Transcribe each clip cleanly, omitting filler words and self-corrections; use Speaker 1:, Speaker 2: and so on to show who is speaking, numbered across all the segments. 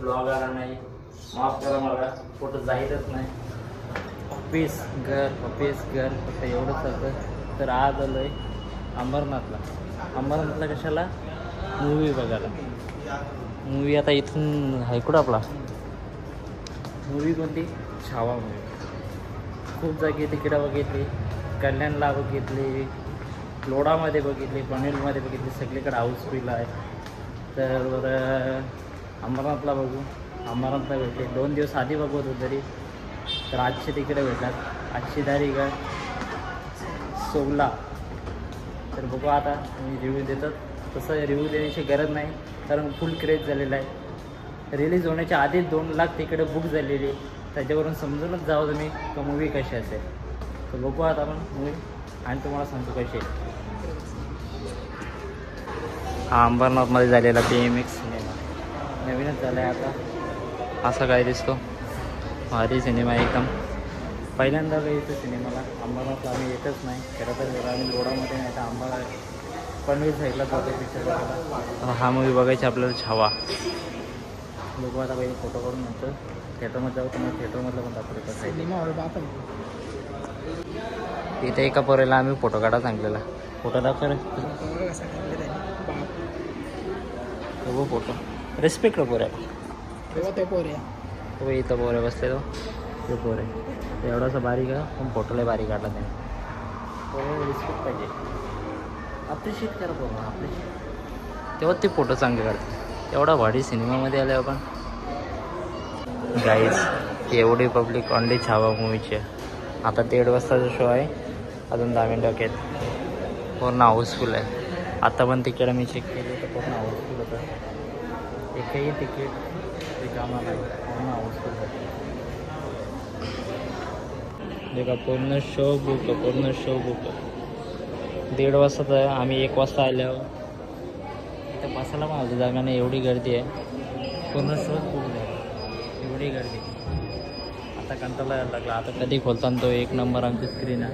Speaker 1: Blog आला नाही, माफ करा मला, फोटो जाहीरच नाही. ऑफिस घर फक्त एवढं चालतं. तर आज आलो आहे अंबरनाथला कशाला? मूवी बघायला. मूवी आता इथून आहे कुठं आपला मूवी कोणती? छावा मूवी. खूप जागी तिकडं बघितली, कल्याणला बघितली, लोडामध्ये बघितली, पनवेलमध्ये बघितली, सगळीकडे हाऊसफुल आहे. तर अंबरनाथला बघू. अंबरनाथला भेटले 2 दिवस आधी बघत होतो तरी, तर आजचे तिकडे भेटतात. आजची तारीख आहे 16. तर बघू आता मी रिव्ह्यू देतात. तसं रिव्ह्यू देण्याची गरज नाही, कारण फुल क्रेज झालेला आहे. रिलीज होण्याच्या आधीच 2 लाख तिकडे बुक झालेली, त्याच्यावरून समजूनच जावं तुम्ही का मूवी कशी असेल. तर बघू आता आपण मूवी आणि तुम्हाला सांगतो कशी आहे. हा अंबरनाथमध्ये झालेला BMX सिनेमा नवीनच झाला आहे आता. असा काय दिसतो, भारी सिनेमा एकदम. पहिल्यांदा येतो सिनेमाला. अंबरनाथला आम्ही येतच नाही खरं तर. आम्ही लोडामध्ये नाही तर आंबा पनवेल साईडला जातो पिक्चर बघायला. हा मूवी बघायची आपल्याला छावा. बघू आता पहिले फोटो काढून नंतर थिएटरमध्ये जाऊ. तुम्हाला थिएटरमधलं पण दाखवतो सिनेमा हॉल बाप. तिथे एका पोरेला आम्ही फोटो काढा सांगलेला. फोटो दाखव बघू फोटो. रिस्पेक्ट पोऱ्या तो इथं पोरे बसले तो पोरे एवढासा बारीक आहे पण फोटोला बारीक काढला त्याने. पोरे रिस्पेक्ट पाहिजे, अप्रिशिएट करा पोरं अप्रिशिएट, तेव्हा ते फोटो चांगले काढतात. एवढा भारी सिनेमामध्ये आले आपण. गाईज एवढी पब्लिक ऑनली छावा मूवीची आहे. आता 1:30 वाजताचा शो आहे, अजून 10 मिनिटं आहेत. पूर्ण हाऊसफुल आहे. आता पण तिकीट मी चेक केली तर पूर्ण हाऊसफुल होतं. एकही तिकीट रिकामा नाही, पूर्ण हाऊसफुल होतं. देखा पूर्ण शो बुक 1:30 वाजता आहे. आम्ही 1 वाजता आल्यावर इथं बसायला पण होती जागा नाही, एवढी गर्दी आहे. पूर्ण शो बुक झाला, एवढी गर्दी. आता कंटाळा यायला लागला. आता कधी खोलताना तो 1 नंबर आमची स्क्रीन आहे.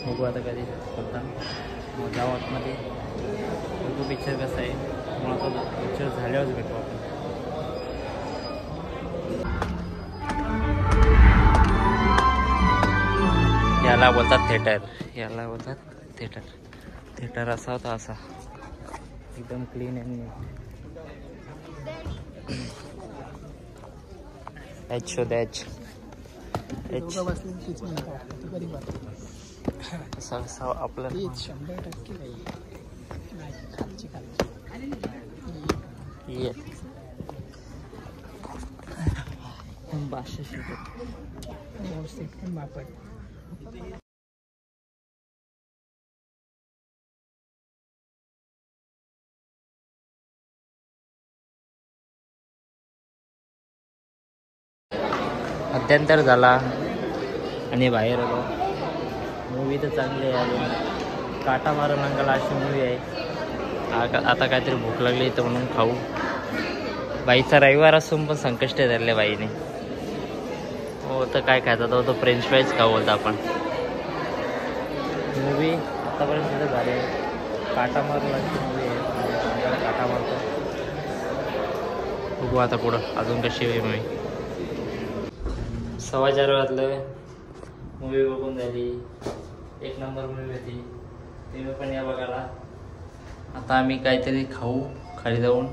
Speaker 1: बघू आता कधी खोलताना. मग जाऊ आतमध्ये बघू पिक्चर कसं आहे. मग आता पिक्चर झाल्यावरच भेटू आपण. याला बोलतात थिएटर. थिएटर असा होता, असा एकदम क्लीन अँड नीट. एच शोध एच आपलं 100% मध्यंतर झाला आणि बाहेर आलो. मूवी तर चांगली आहे. काटा मारून अंगाला अशी मूवी आहे. आता काहीतरी भूक लागली तर म्हणून खाऊ. बाईचा रविवार असून पण संकष्ट धरले बाईने. हो तर काय खायचा तो फ्रेंच फ्राईज खाऊ होता आपण. मूवी आतापर्यंत सुद्धा झाली आहे. काटा मारून अशी मूवी आहे. काटा मारतो. बघू आता पुढं अजून कशी आहे मूवी. 4:15 वाजले. मूवी बघून झाली. 1 नंबर मूवी होती. तुम्ही पण या बघायला. आता आम्ही काहीतरी खाऊ खाली जाऊन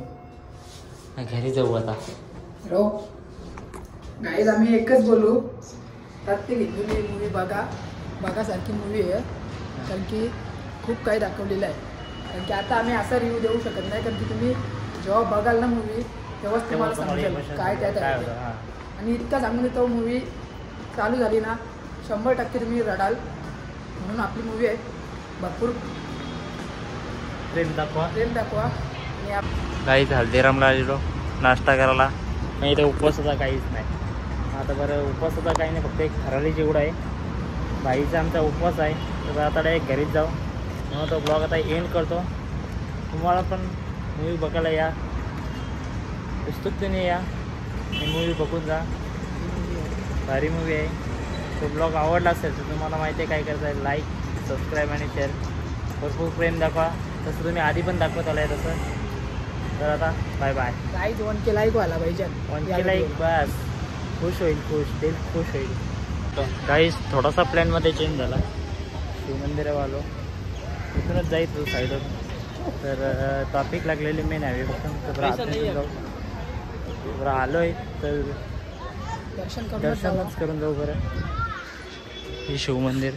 Speaker 1: घरी जाऊ आता.
Speaker 2: हॅलो गाईज, आम्ही एकच बोलू. प्रत्येक हिंदूने मूवी बघासारखी मूवी आहे. कारण की खूप काही दाखवलेलं आहे. कारण की आता आम्ही असा रिव्ह्यू देऊ शकत नाही, कारण की तुम्ही जेव्हा बघाल ना मूवी तेव्हाच तुम्हाला समजेल काय त्यात आहे. आणि इतका चांगली तो मूवी चालू झाली ना 100% तुम्ही रडाल. म्हणून आपली मूवी आहे. भरपूर
Speaker 1: प्रेम दाखवा.
Speaker 2: आणि
Speaker 1: काहीच हल्दीरामला आलेलो नाश्ता करायला. नाही इथे उपवासाचा काहीच नाही. आता बरं उपवासाचा काही नाही, फक्त एक हराली जेवढं आहे. बाईचा आमचा उपवास आहे. तर आता डायरेक्ट घरीच जाऊ. म्हणून तो ब्लॉग आता एंड करतो. तुम्हाला पण मूवी बघायला या, उत्सुकतेने या आणि मूवी बघून जा. भारी मूवी आहे. तो ब्लॉग आवडला असेल तर तुम्हाला माहिती आहे काय करायचं आहे. लाईक, सबस्क्राईब आणि शेअर. भरपूर प्रेम दाखवा. तसं तुम्ही आधी पण दाखवत आला आहे तसं. तर आता bye bye.
Speaker 2: Guys 1K like व्हायला पाहिजे.
Speaker 1: 1K लाईक बस खुश होईल, दिल खुश होईल. काहीच थोडासा प्लॅनमध्ये चेंज झाला. शिवमंदिरावर आलो, इथूनच जायचं साईडून. तर ट्रॅफिक लागलेली मेन हायवे तर आलो आहे. तर
Speaker 2: दर्शन
Speaker 1: दर्शनच करून जाऊ बरं. हे शिवमंदिर